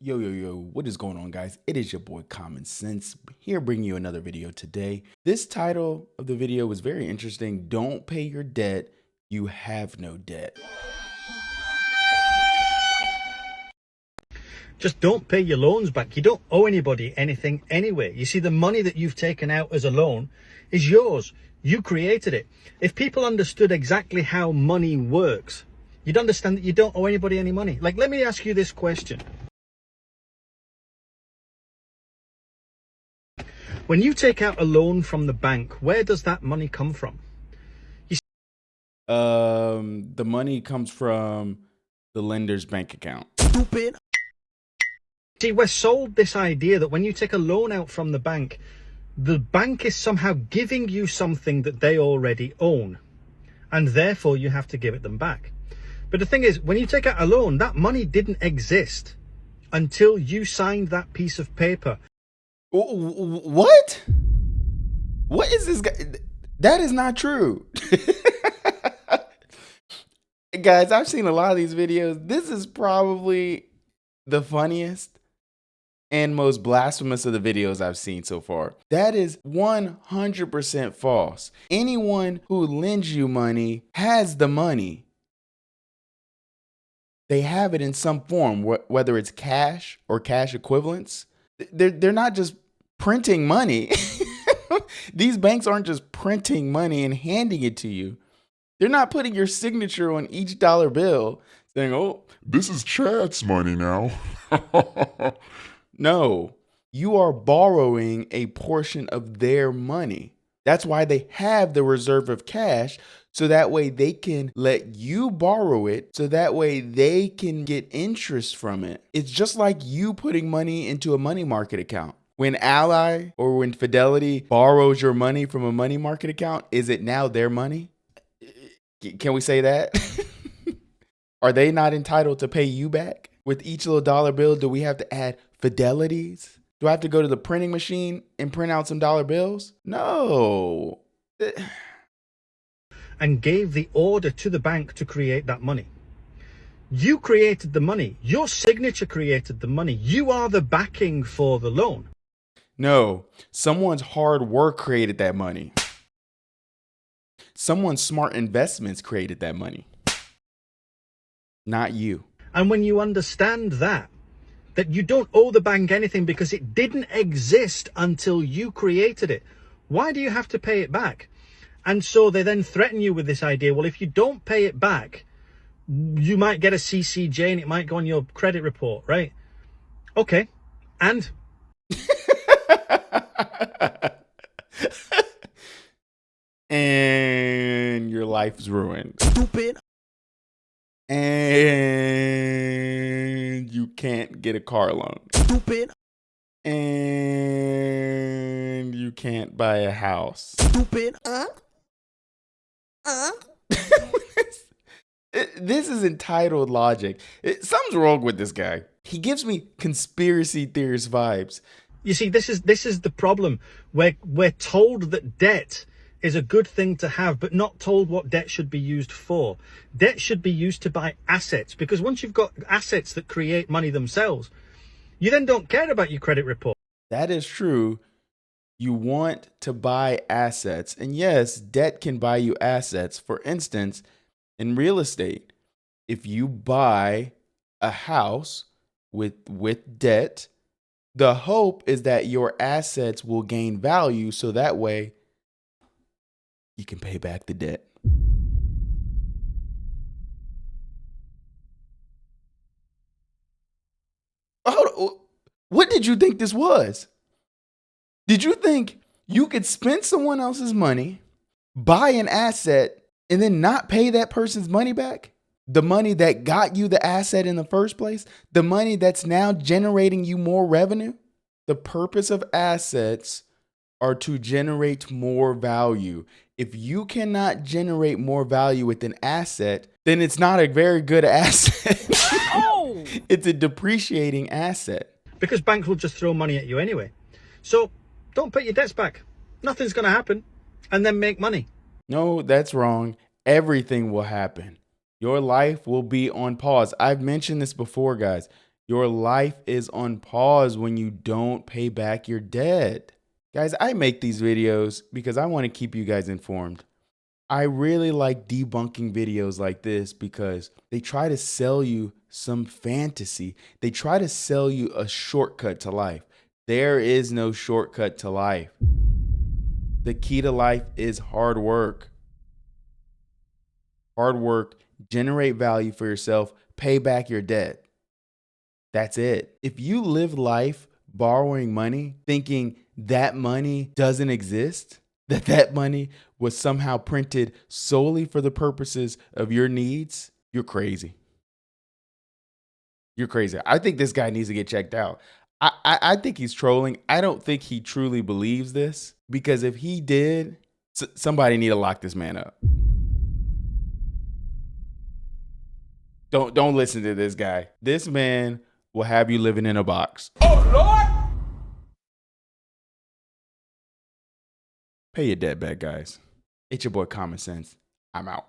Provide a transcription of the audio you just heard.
Yo, what is going on, guys? It is your boy Common Sense here bringing you another video today. This title of the video was very interesting. Don't pay your debt, you have no debt. Just don't pay your loans back. You don't owe anybody anything anyway. You see, the money that you've taken out as a loan is yours. You created it. If people understood exactly how money works, you'd understand that you don't owe anybody any money. Like, let me ask you this question. When you take out a loan from the bank, where does that money come from? The money comes from the lender's bank account. Stupid. See, we're sold this idea that when you take a loan out from the bank is somehow giving you something that they already own, and therefore you have to give it them back. But the thing is, when you take out a loan, that money didn't exist until you signed that piece of paper. What? What is this guy? That is not true. Guys, I've seen a lot of these videos. This is probably the funniest and most blasphemous of the videos I've seen so far. That is 100% false. Anyone who lends you money has the money. They have it in some form, whether it's cash or cash equivalents. They're not just printing money. These banks aren't just printing money and handing it to you. They're not putting your signature on each dollar bill saying, oh, this is Chad's money now. No, you are borrowing a portion of their money. That's why they have the reserve of cash, so that way they can let you borrow it, so that way they can get interest from it. It's just like you putting money into a money market account. When Ally or when Fidelity borrows your money from a money market account, is it now their money? Can we say that? Are they not entitled to pay you back? With each little dollar bill, do we have to add Fidelities? Do I have to go to the printing machine and print out some dollar bills? No. And gave the order to the bank to create that money. You created the money. Your signature created the money. You are the backing for the loan. No, someone's hard work created that money. Someone's smart investments created that money. Not you. And when you understand that you don't owe the bank anything because it didn't exist until you created it, why do you have to pay it back? And so they then threaten you with this idea, well, if you don't pay it back, you might get a CCJ and it might go on your credit report, right? Okay, and? And your life's ruined. Stupid. And you can't get a car loan. Stupid. And you can't buy a house. Stupid. This is entitled logic. Something's wrong with this guy. He gives me conspiracy theorist vibes. You see, this is the problem. We're told that debt is a good thing to have, but not told what debt should be used for. Debt should be used to buy assets, because once you've got assets that create money themselves, you then don't care about your credit report. That is true. You want to buy assets. And yes, debt can buy you assets. For instance, in real estate, if you buy a house with debt, the hope is that your assets will gain value, so that way you can pay back the debt. What did you think this was? Did you think you could spend someone else's money, buy an asset, and then not pay that person's money back? The money that got you the asset in the first place? The money that's now generating you more revenue? The purpose of assets are to generate more value. If you cannot generate more value with an asset, then it's not a very good asset. Oh! It's a depreciating asset. Because banks will just throw money at you anyway. So don't pay your debts back. Nothing's going to happen. And then make money. No, that's wrong. Everything will happen. Your life will be on pause. I've mentioned this before, guys. Your life is on pause when you don't pay back your debt. Guys, I make these videos because I want to keep you guys informed. I really like debunking videos like this because they try to sell you some fantasy. They try to sell you a shortcut to life. There is no shortcut to life. The key to life is hard work. Hard work, generate value for yourself, pay back your debt. That's it. If you live life borrowing money, thinking that money doesn't exist, that money was somehow printed solely for the purposes of your needs, you're crazy. You're crazy. I think this guy needs to get checked out. I think he's trolling. I don't think he truly believes this, because if he did, somebody need to lock this man up. Don't listen to this guy. This man will have you living in a box. Oh, Lord! Pay your debt back, guys. It's your boy Common Sense. I'm out.